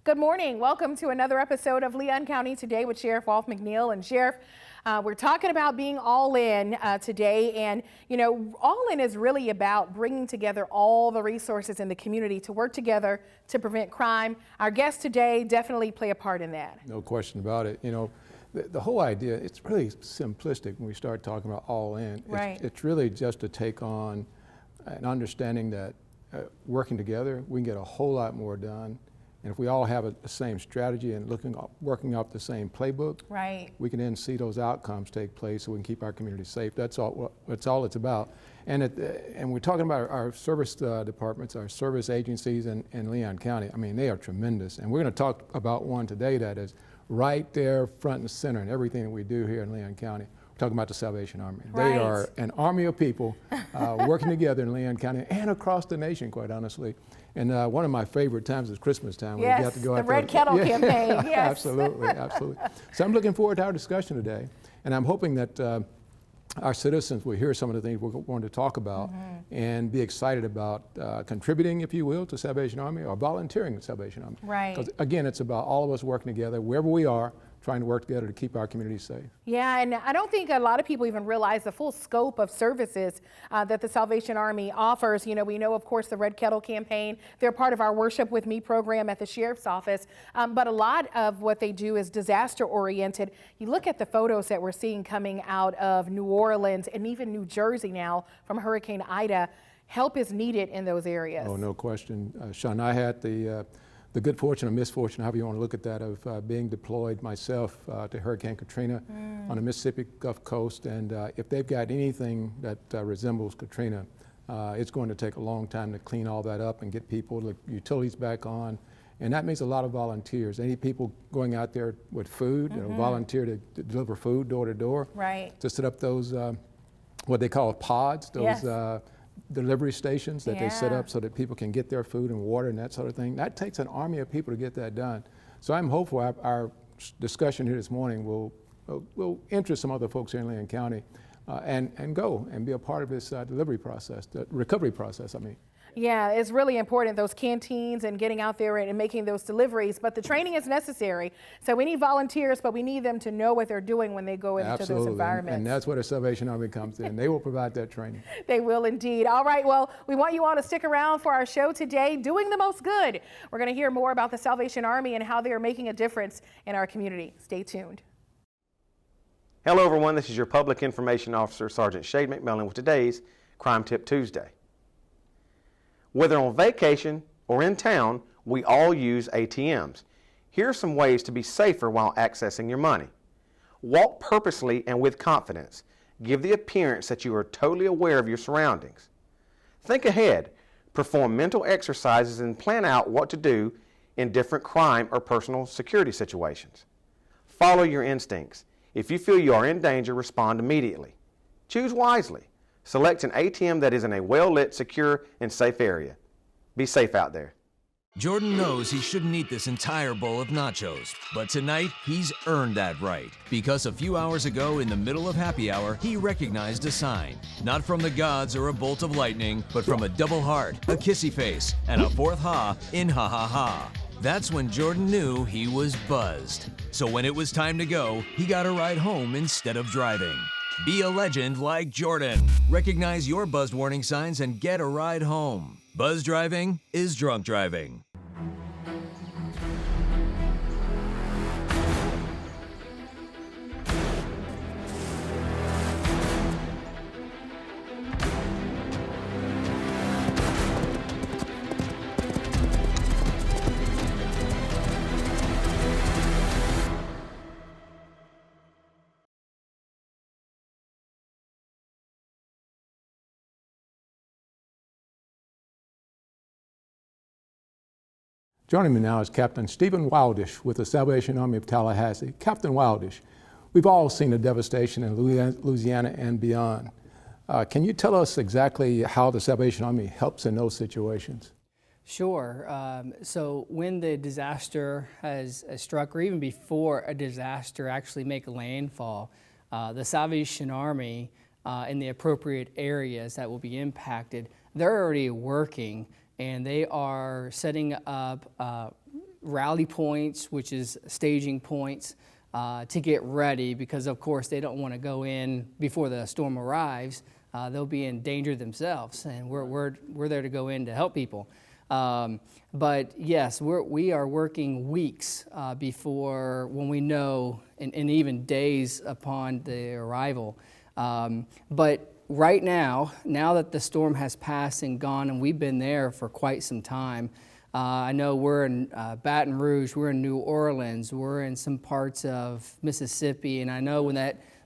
Good morning. Welcome to another episode of Leon County Today with Sheriff Wolf McNeil. And Sheriff, we're talking about being all in today. And, you know, all in is really about bringing together all the resources in the community to work together to prevent crime. Our guests today definitely play a part in that. No question about it. You know, the whole idea, it's really simplistic when we start talking about all in. Right. It's really just to take on an understanding that working together, we can get a whole lot more done. And if we all have the same strategy and working off the same playbook, right, we can then see those outcomes take place so we can keep our community safe. That's all it's about. And we're talking about our service departments, our service agencies in Leon County. I mean, they are tremendous. And we're going to talk about one today that is right there front and center in everything that we do here in Leon County. We're talking about the Salvation Army. Right. They are an army of people working together in Leon County and across the nation, quite honestly. And one of my favorite times is Christmas time. Yes, we have to go the out Red there. Kettle campaign. Yes. Absolutely, absolutely. So I'm looking forward to our discussion today, and I'm hoping that our citizens will hear some of the things we're going to talk about and be excited about contributing, if you will, to Salvation Army or volunteering to Salvation Army. Right. Because again, it's about all of us working together, wherever we are, trying to work together to keep our community safe. Yeah, and I don't think a lot of people even realize the full scope of services that the Salvation Army offers. You know, we know, of course, the Red Kettle campaign. They're part of our Worship With Me program at the Sheriff's Office. But a lot of what they do is disaster oriented. You look at the photos that we're seeing coming out of New Orleans and even New Jersey now from Hurricane Ida. Help is needed in those areas. Oh, no question. Sean, I had the good fortune or misfortune, however you want to look at that, of being deployed myself to Hurricane Katrina on the Mississippi Gulf Coast. And if they've got anything that resembles Katrina, it's going to take a long time to clean all that up and get people, the utilities back on. And that means a lot of volunteers. Any people going out there with food, you know, volunteer to deliver food door to door. Right. To set up those, what they call pods, those Yes. Delivery stations that they set Yeah. up so that people can get their food and water and that sort of thing. That takes an army of people to get that done. So I'm hopeful our discussion here this morning will interest some other folks here in Leon County and go and be a part of this delivery process, the recovery process, I mean. Yeah, it's really important, those canteens and getting out there and making those deliveries, but the training is necessary. So we need volunteers, but we need them to know what they're doing when they go into Absolutely. those environments. And that's where the Salvation Army comes in. They will provide that training. They will indeed. All right, well, we want you all to stick around for our show today, Doing the Most Good. We're going to hear more about the Salvation Army and how they are making a difference in our community. Stay tuned. Hello everyone, this is your Public Information Officer, Sergeant Shade McMillan with today's Crime Tip Tuesday. Whether on vacation or in town, we all use ATMs. Here are some ways to be safer while accessing your money. Walk purposely and with confidence. Give the appearance that you are totally aware of your surroundings. Think ahead. Perform mental exercises and plan out what to do in different crime or personal security situations. Follow your instincts. If you feel you are in danger, respond immediately. Choose wisely. Select an ATM that is in a well-lit, secure, and safe area. Be safe out there. Jordan knows he shouldn't eat this entire bowl of nachos, but tonight he's earned that right. Because a few hours ago, in the middle of happy hour, he recognized a sign. Not from the gods or a bolt of lightning, but from a double heart, a kissy face, and a fourth ha in ha ha ha. That's when Jordan knew he was buzzed. So when it was time to go, he got a ride home instead of driving. Be a legend like Jordan. Recognize your buzzed warning signs and get a ride home. Buzz driving is drunk driving. Joining me now is Captain Stephen Wildish with the Salvation Army of Tallahassee. Captain Wildish, we've all seen the devastation in Louisiana and beyond. Can you tell us exactly how the Salvation Army helps in those situations? Sure. So when the disaster has struck, or even before a disaster actually make landfall, the Salvation Army in the appropriate areas that will be impacted, they're already working and they are setting up rally points, which is staging points, to get ready, because of course they don't want to go in before the storm arrives. They'll be in danger themselves, and we're there to go in to help people. But yes, we are working weeks before, when we know, and even days upon the arrival. But right now that the storm has passed and gone, and we've been there for quite some time, I know we're in Baton Rouge, we're in New Orleans, we're in some parts of Mississippi, and I know when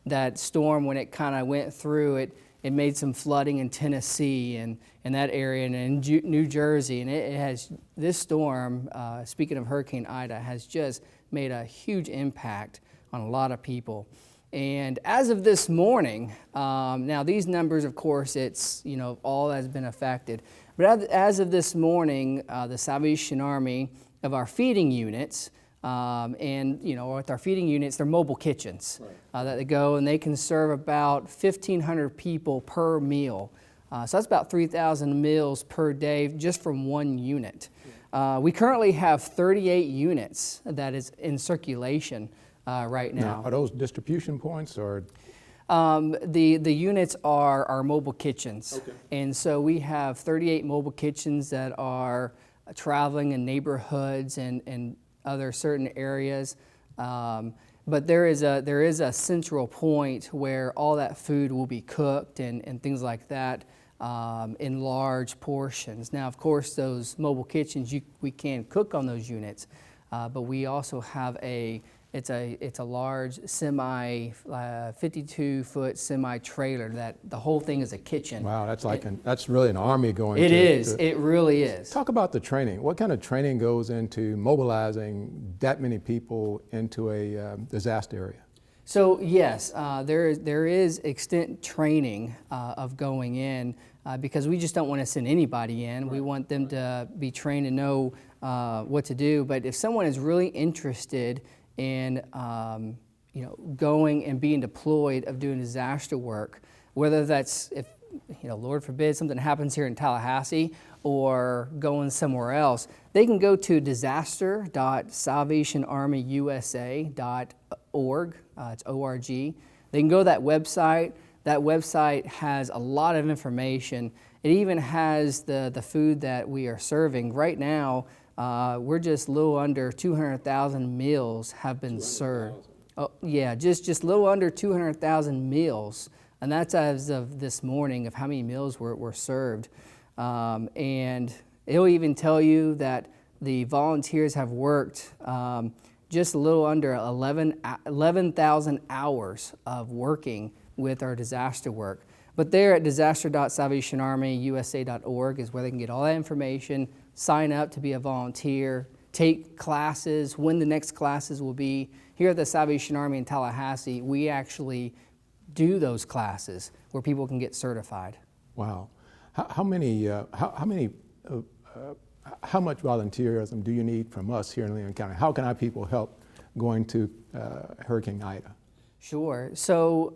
that storm, when it kind of went through, it made some flooding in Tennessee and in that area, and in New Jersey, and it has, this storm, speaking of Hurricane Ida, has just made a huge impact on a lot of people. And as of this morning, now these numbers, of course, it's, all has been affected. But as of this morning, the Salvation Army, of our feeding units, and with our feeding units, they're mobile kitchens that they go, and they can serve about 1,500 people per meal. So that's about 3,000 meals per day just from one unit. We currently have 38 units that is in circulation right now. Are those distribution points or? The units are our mobile kitchens. Okay. And so we have 38 mobile kitchens that are traveling in neighborhoods and other certain areas. But there is a central point where all that food will be cooked and things like that in large portions. Now, of course, those mobile kitchens, we can cook on those units, but we also have it's a large 52-foot semi-trailer that the whole thing is a kitchen. Wow, that's really an army going. It is. It really is. Talk about the training. What kind of training goes into mobilizing that many people into a disaster area? So yes, there is extent training of going in because we just don't want to send anybody in. Right. We want them to be trained and know what to do. But if someone is really interested in going and being deployed of doing disaster work, whether that's if Lord forbid something happens here in Tallahassee or going somewhere else, they can go to disaster.salvationarmyusa.org. It's O-R-G. They can go to that website. That website has a lot of information. It even has the food that we are serving. Right now, we're just a little under 200,000 meals have been served. Oh, yeah, just a little under 200,000 meals. And that's as of this morning of how many meals were served. And it'll even tell you that the volunteers have worked just a little under 11,000 hours of working with our disaster work. But there at disaster.salvationarmyusa.org is where they can get all that information, sign up to be a volunteer, take classes, when the next classes will be. Here at the Salvation Army in Tallahassee, we actually do those classes where people can get certified. Wow. How much volunteerism do you need from us here in Leon County? How can our people help going to Hurricane Ida? Sure. So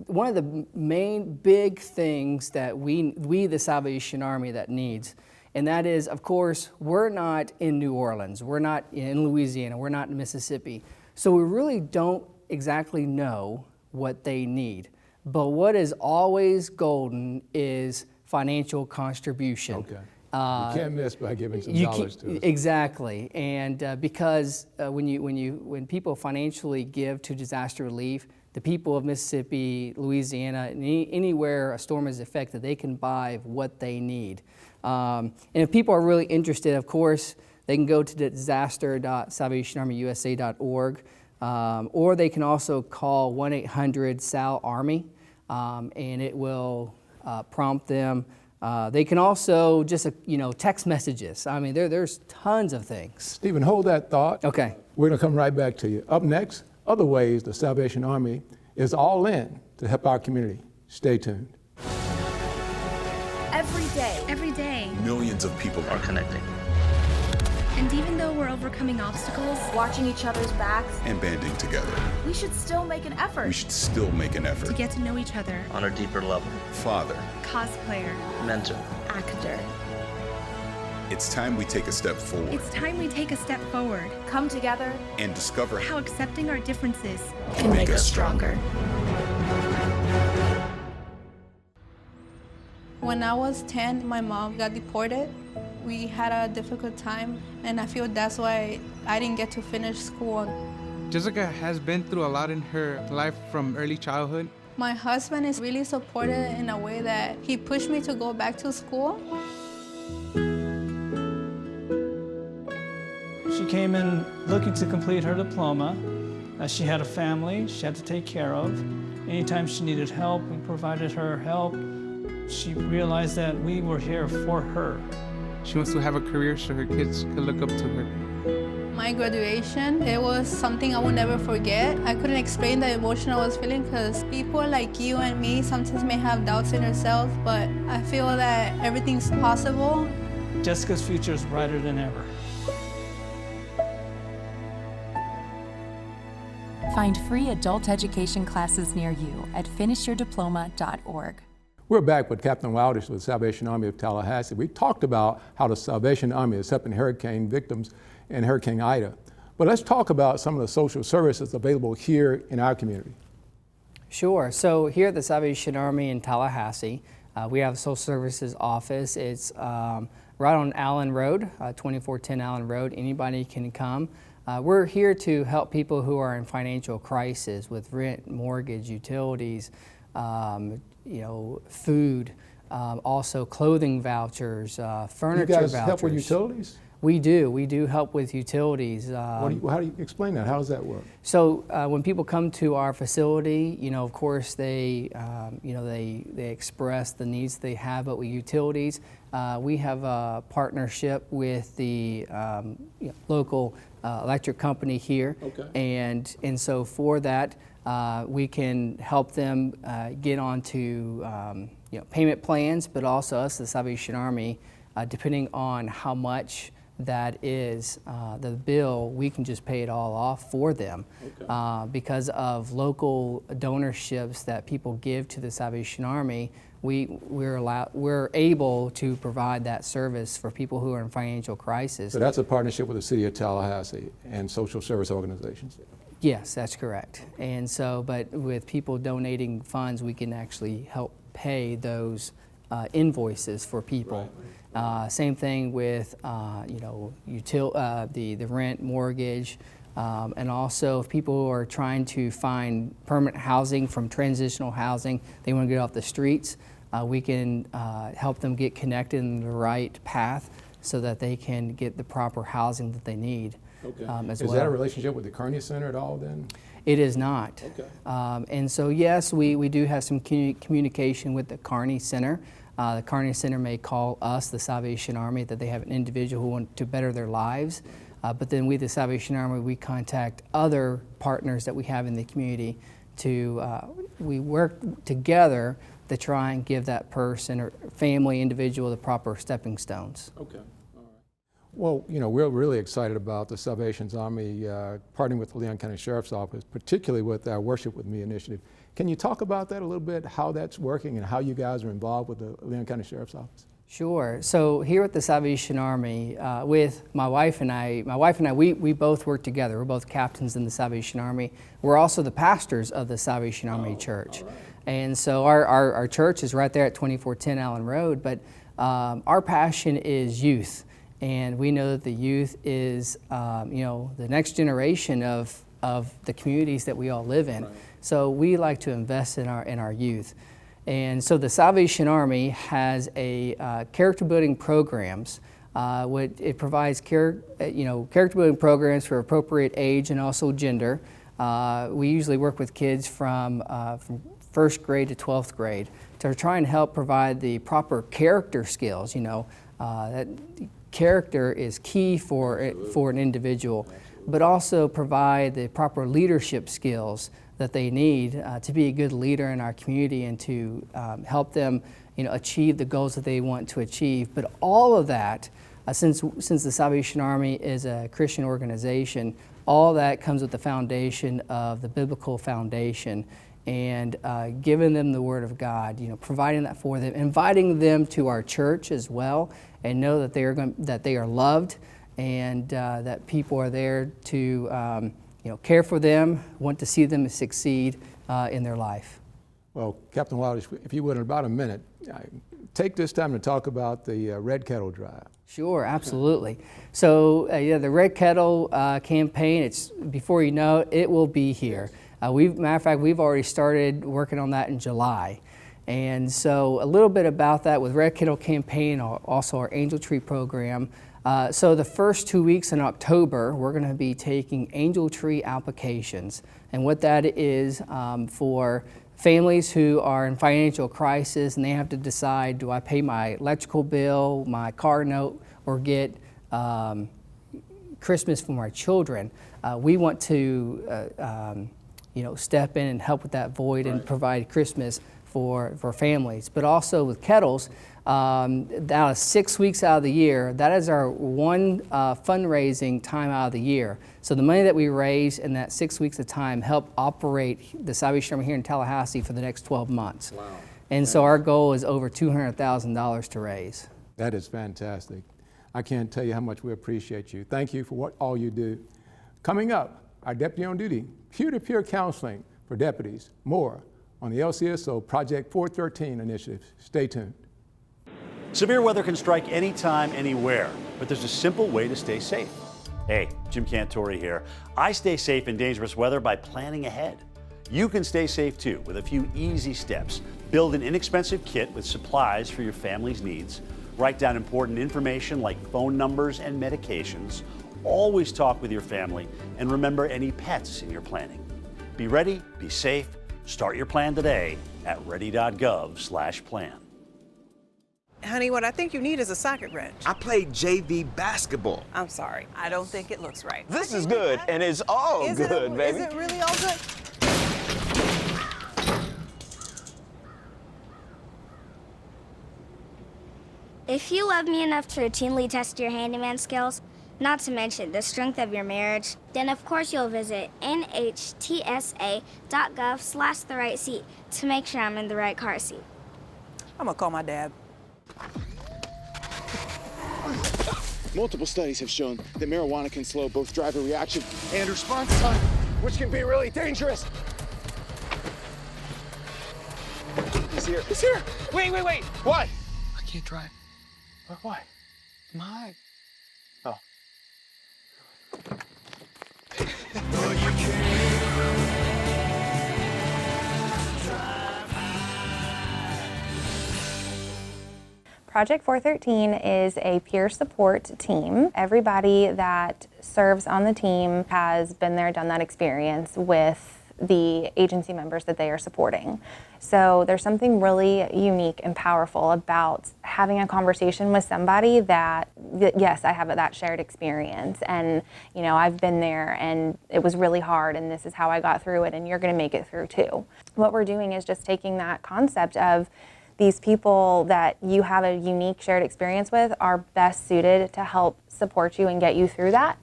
one of the main big things that we the Salvation Army that needs, and that is, of course, we're not in New Orleans, we're not in Louisiana, we're not in Mississippi. So we really don't exactly know what they need. But what is always golden is financial contribution. Okay. You can't miss by giving some dollars to us. Exactly, and because when people financially give to disaster relief, the people of Mississippi, Louisiana, anywhere a storm is affected, they can buy what they need. And if people are really interested, of course, they can go to disaster.salvationarmyusa.org, or they can also call 1-800-SAL-ARMY, and it will prompt them. They can also just, text messages. I mean, there's tons of things. Stephen, hold that thought. Okay. We're going to come right back to you. Up next, other ways the Salvation Army is all in to help our community. Stay tuned. Every day, millions of people are connecting. And even though we're overcoming obstacles, watching each other's backs, and banding together, we should still make an effort. to get to know each other on a deeper level. Father, cosplayer, mentor, Actor. It's time we take a step forward It's time we take a step forward. Come together. and discover How accepting our differences Can make us stronger. When I was 10, my mom got deported. We had a difficult time, and I feel that's why I didn't get to finish school. Jessica has been through a lot in her life from early childhood. My husband is really supportive in a way that he pushed me to go back to school. She came in looking to complete her diploma. She had a family she had to take care of. Anytime she needed help, we provided her help. She realized that we were here for her. She wants to have a career so her kids can look up to her. My graduation, it was something I will never forget. I couldn't explain the emotion I was feeling because people like you and me sometimes may have doubts in ourselves, but I feel that everything's possible. Jessica's future is brighter than ever. Find free adult education classes near you at finishyourdiploma.org. We're back with Captain Wildish with the Salvation Army of Tallahassee. We talked about how the Salvation Army is helping hurricane victims in Hurricane Ida. But let's talk about some of the social services available here in our community. Sure. So here at the Salvation Army in Tallahassee, we have a social services office. It's right on Allen Road, 2410 Allen Road. Anybody can come. We're here to help people who are in financial crisis with rent, mortgage, utilities, food, also clothing vouchers, furniture vouchers. You guys help with utilities? We do help with utilities. How do you explain that? How does that work? So when people come to our facility, of course they express the needs they have, but with utilities, we have a partnership with the local electric company here, okay. and so for that we can help them get onto payment plans, but also us, the Salvation Army, depending on how much that is the bill, we can just pay it all off for them. Okay. Because of local donorships that people give to the Salvation Army, we're able to provide that service for people who are in financial crisis. So that's a partnership with the City of Tallahassee and social service organizations? Yes, that's correct. And so, but with people donating funds, we can actually help pay those invoices for people. Right. Same thing with the rent, mortgage, and also if people are trying to find permanent housing from transitional housing, they want to get off the streets, we can help them get connected in the right path so that they can get the proper housing that they need. Okay. Is that a relationship with the Kearney Center at all then? It is not. Okay. And so yes, we do have some communication with the Kearney Center. The Kearney Center may call us, the Salvation Army, that they have an individual who wants to better their lives. But then we, the Salvation Army, we contact other partners that we have in the community we work together to try and give that person or family, individual, the proper stepping stones. Okay. All right. Well, we're really excited about the Salvation Army partnering with the Leon County Sheriff's Office, particularly with our Worship With Me initiative. Can you talk about that a little bit, how that's working and how you guys are involved with the Leon County Sheriff's Office? Sure. So here at the Salvation Army, with my wife and I, we both work together. We're both captains in the Salvation Army. We're also the pastors of the Salvation Army Church. All right. And so our church is right there at 2410 Allen Road, but our passion is youth. And we know that the youth is, the next generation of the communities that we all live in. Right. So we like to invest in our youth. And so the Salvation Army has a character building programs. It provides character building programs for appropriate age and also gender. We usually work with kids from first grade to 12th grade to try and help provide the proper character skills. That character is key for an individual, but also provide the proper leadership skills that they need to be a good leader in our community and to help them achieve the goals that they want to achieve. But all of that, since the Salvation Army is a Christian organization, all that comes with the foundation of the biblical foundation and giving them the Word of God, providing that for them, inviting them to our church as well, and know that they are loved, and that people are there to care for them, want to see them succeed in their life. Well, Captain Wilder, if you would, in about a minute, take this time to talk about the Red Kettle Drive. Sure, absolutely. So, the Red Kettle campaign, it's before you know it, it will be here. Matter of fact, we've already started working on that in July. And so a little bit about that with Red Kettle campaign, also our Angel Tree program. So the first 2 weeks in October, we're going to be taking Angel Tree applications. And what that is for families who are in financial crisis and they have to decide, do I pay my electrical bill, my car note, or get Christmas for my children? We want to step in and help with that void and provide Christmas for families. But also with kettles, that is 6 weeks out of the year. That is our one fundraising time out of the year. So the money that we raise in that 6 weeks of time help operate the Salvation Army here in Tallahassee for the next 12 months. Wow. And so our goal is over $200,000 to raise. That is fantastic. I can't tell you how much we appreciate you. Thank you for all you do. Coming up, our deputy on duty, peer-to-peer counseling for deputies. More on the LCSO Project 413 initiative. Stay tuned. Severe weather can strike anytime, anywhere, but there's a simple way to stay safe. Hey, Jim Cantore here. I stay safe in dangerous weather by planning ahead. You can stay safe too with a few easy steps. Build an inexpensive kit with supplies for your family's needs. Write down important information like phone numbers and medications. Always talk with your family, and remember any pets in your planning. Be ready, be safe. Start your plan today at ready.gov/plan. Honey, what I think you need is a socket wrench. I played JV basketball. I'm sorry. I don't think it looks right. This is good, and it's all good, baby. Is it really all good? If you love me enough to routinely test your handyman skills, not to mention the strength of your marriage, then of course you'll visit nhtsa.gov/therightseat to make sure I'm in the right car seat. I'm gonna call my dad. Multiple studies have shown that marijuana can slow both driver reaction and response time, which can be really dangerous. He's here. He's here. Wait. What? I can't drive. Why? I'm high. Oh. Project 413 is a peer support team. Everybody that serves on the team has been there, done that experience with the agency members that they are supporting. So there's something really unique and powerful about having a conversation with somebody that, yes, I have that shared experience, and I've been there and it was really hard and this is how I got through it and you're gonna make it through too. What we're doing is just taking that concept of these people that you have a unique shared experience with are best suited to help support you and get you through that.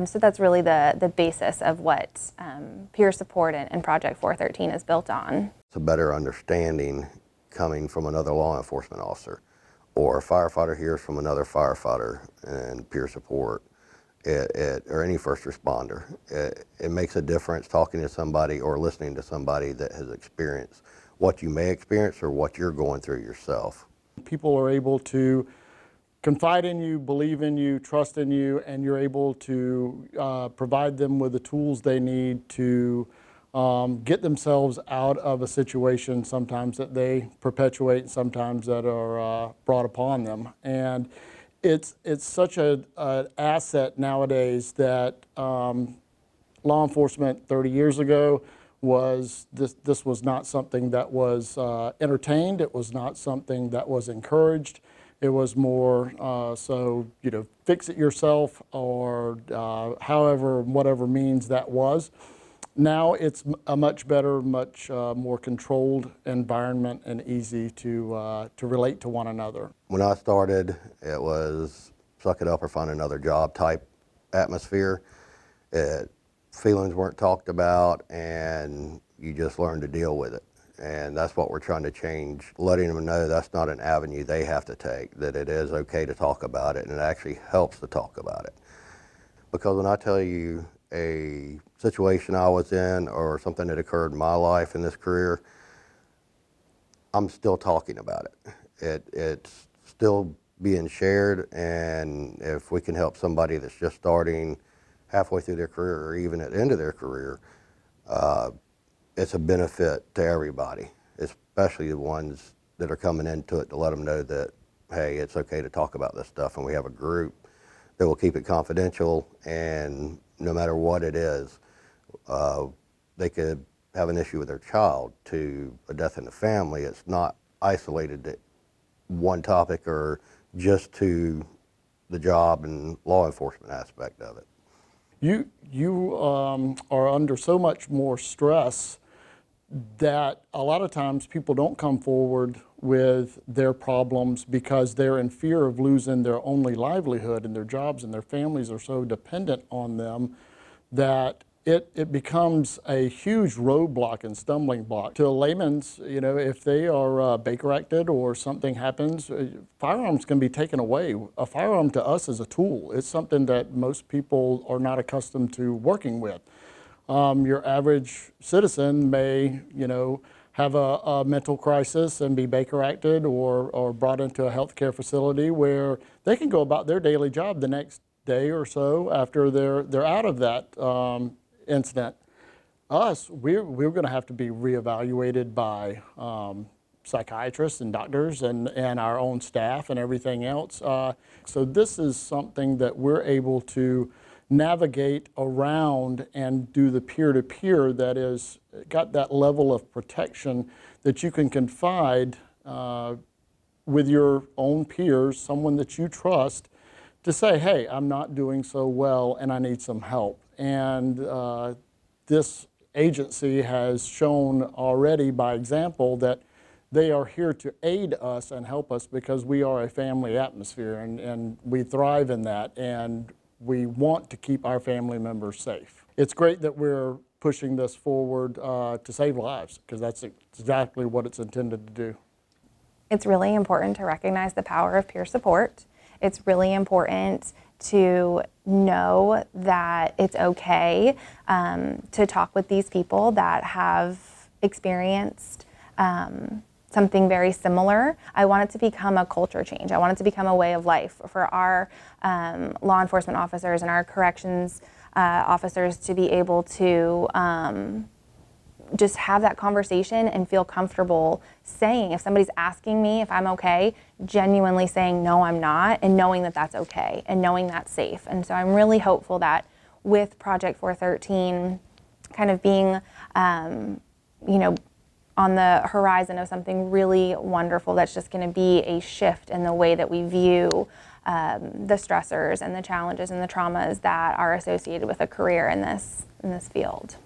So that's really the basis of what peer support and Project 413 is built on. It's a better understanding coming from another law enforcement officer, or a firefighter hears from another firefighter, and peer support, or any first responder. It makes a difference talking to somebody or listening to somebody that has experienced what you may experience or what you're going through yourself. People are able to confide in you, believe in you, trust in you, and you're able to provide them with the tools they need to get themselves out of a situation sometimes that they perpetuate, sometimes that are brought upon them. And it's such an asset nowadays that law enforcement 30 years ago was this was not something that was entertained. It was not something that was encouraged. It was more fix it yourself, or whatever means that was. Now it's a much better, much more controlled environment and easy to relate to one another. When I started, it was suck it up or find another job type atmosphere. Feelings weren't talked about, and you just learned to deal with it. And that's what we're trying to change, letting them know that's not an avenue they have to take, that it is okay to talk about it, and it actually helps to talk about it. Because when I tell you a situation I was in or something that occurred in my life in this career, I'm still talking about it. It's still being shared, and if we can help somebody that's just starting halfway through their career or even at the end of their career, it's a benefit to everybody, especially the ones that are coming into it, to let them know that, hey, it's okay to talk about this stuff, and we have a group that will keep it confidential, and no matter what it is, they could have an issue with their child to a death in the family. It's not isolated to one topic or just to the job and law enforcement aspect of it. You are under so much more stress that a lot of times people don't come forward with their problems because they're in fear of losing their only livelihood, and their jobs and their families are so dependent on them that it becomes a huge roadblock and stumbling block. To layman's, if they are Baker Acted or something happens, firearms can be taken away. A firearm to us is a tool. It's something that most people are not accustomed to working with. Your average citizen may, have a mental crisis and be Baker Acted or brought into a healthcare facility where they can go about their daily job the next day or so after they're out of that incident. We're going to have to be reevaluated by psychiatrists and doctors and our own staff and everything else. So this is something that we're able to navigate around and do the peer-to-peer that is got that level of protection that you can confide with your own peers, someone that you trust, to say, hey, I'm not doing so well and I need some help. And this agency has shown already by example that they are here to aid us and help us because we are a family atmosphere, and we thrive in that, and we want to keep our family members safe. It's great that we're pushing this forward to save lives, because that's exactly what it's intended to do. It's really important to recognize the power of peer support. It's really important to know that it's okay to talk with these people that have experienced something very similar. I want it to become a culture change. I want it to become a way of life for our law enforcement officers and our corrections officers to be able to just have that conversation and feel comfortable saying, if somebody's asking me if I'm okay, genuinely saying, no, I'm not, and knowing that that's okay and knowing that's safe. And so I'm really hopeful that with Project 413 kind of being, on the horizon of something really wonderful that's just going to be a shift in the way that we view the stressors and the challenges and the traumas that are associated with a career in this field.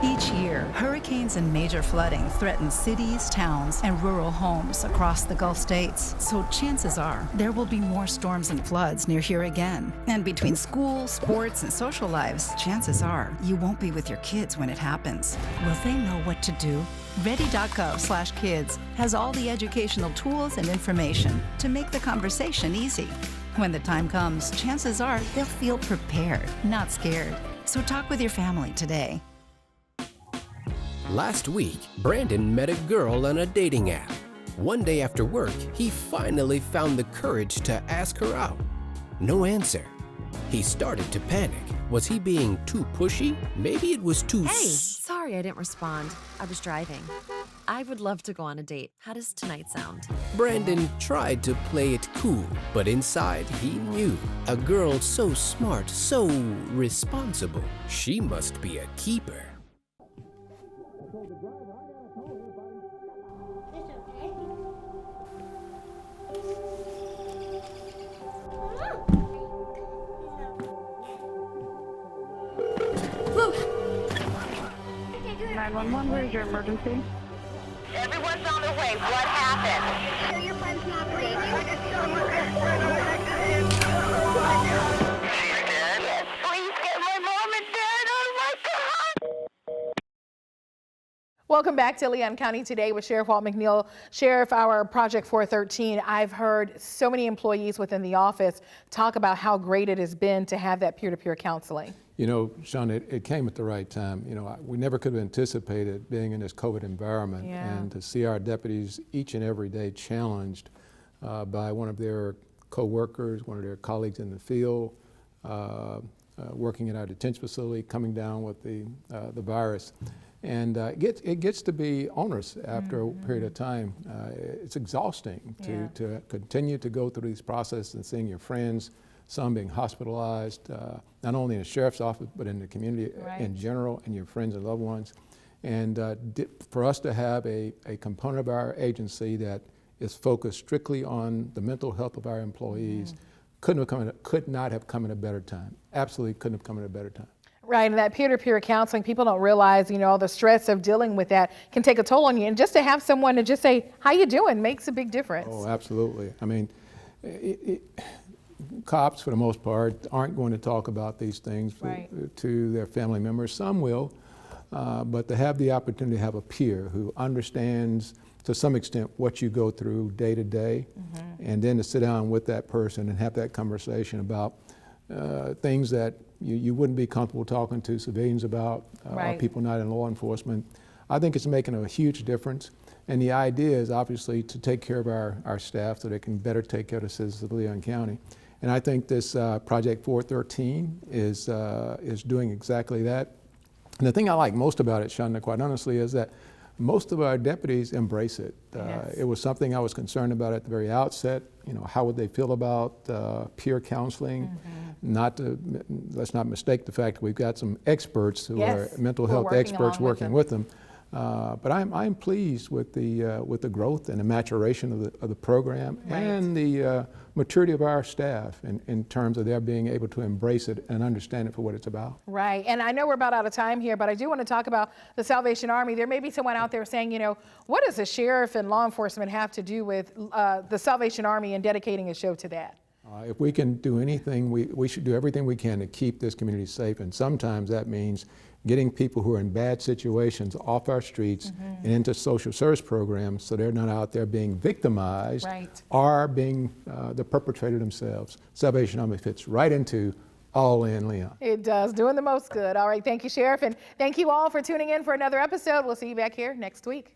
Each year, hurricanes and major flooding threaten cities, towns, and rural homes across the Gulf states. So chances are there will be more storms and floods near here again. And between school, sports, and social lives, chances are you won't be with your kids when it happens. Will they know what to do? Ready.gov/kids has all the educational tools and information to make the conversation easy. When the time comes, chances are they'll feel prepared, not scared. So talk with your family today. Last week, Brandon met a girl on a dating app. One day after work, he finally found the courage to ask her out. No answer. He started to panic. Was he being too pushy? Maybe it was too... Hey, sorry I didn't respond. I was driving. I would love to go on a date. How does tonight sound? Brandon tried to play it cool, but inside he knew. A girl so smart, so responsible. She must be a keeper. Where's your emergency? Everyone's on their way. What happened? Your friend's not breathing. She's dead? Yes, please get my Welcome back to Leon County Today with Sheriff Walt McNeil. Sheriff, our Project 413, I've heard so many employees within the office talk about how great it has been to have that peer-to-peer counseling. You know, Sean, it came at the right time. You know, we never could have anticipated being in this COVID environment and to see our deputies each and every day challenged by one of their co-workers, one of their colleagues in the field, working at our detention facility, coming down with the virus. And it gets to be onerous after a period of time. It's exhausting to continue to go through these processes and seeing your friends, some being hospitalized, not only in the sheriff's office, but in the community in general, and your friends and loved ones. And for us to have a component of our agency that is focused strictly on the mental health of our employees could not have come at a better time. Absolutely couldn't have come at a better time. Right, and that peer-to-peer counseling, people don't realize, you know, the stress of dealing with that can take a toll on you. And just to have someone to just say, how you doing, makes a big difference. Oh, absolutely. I mean, cops, for the most part, aren't going to talk about these things to their family members. Some will, but to have the opportunity to have a peer who understands to some extent what you go through day to day, and then to sit down with that person and have that conversation about things that you wouldn't be comfortable talking to civilians about, or people not in law enforcement. I think it's making a huge difference. And the idea is obviously to take care of our staff so they can better take care of the citizens of Leon County. And I think this Project 413 is doing exactly that. And the thing I like most about it, Shonda, quite honestly, is that most of our deputies embrace it. It was something I was concerned about at the very outset. You know, how would they feel about peer counseling? Let's not mistake the fact that we've got some experts who are mental health experts working with them. But I'm pleased with the growth and the maturation of the program and the maturity of our staff in terms of their being able to embrace it and understand it for what it's about. Right, and I know we're about out of time here, but I do want to talk about the Salvation Army. There may be someone out there saying, you know, what does the sheriff and law enforcement have to do with the Salvation Army and dedicating a show to that? If we can do anything, we should do everything we can to keep this community safe, and sometimes that means getting people who are in bad situations off our streets and into social service programs so they're not out there being victimized or being the perpetrator themselves. Salvation Army fits right into all in Leon. It does, doing the most good. All right, thank you, Sheriff, and thank you all for tuning in for another episode. We'll see you back here next week.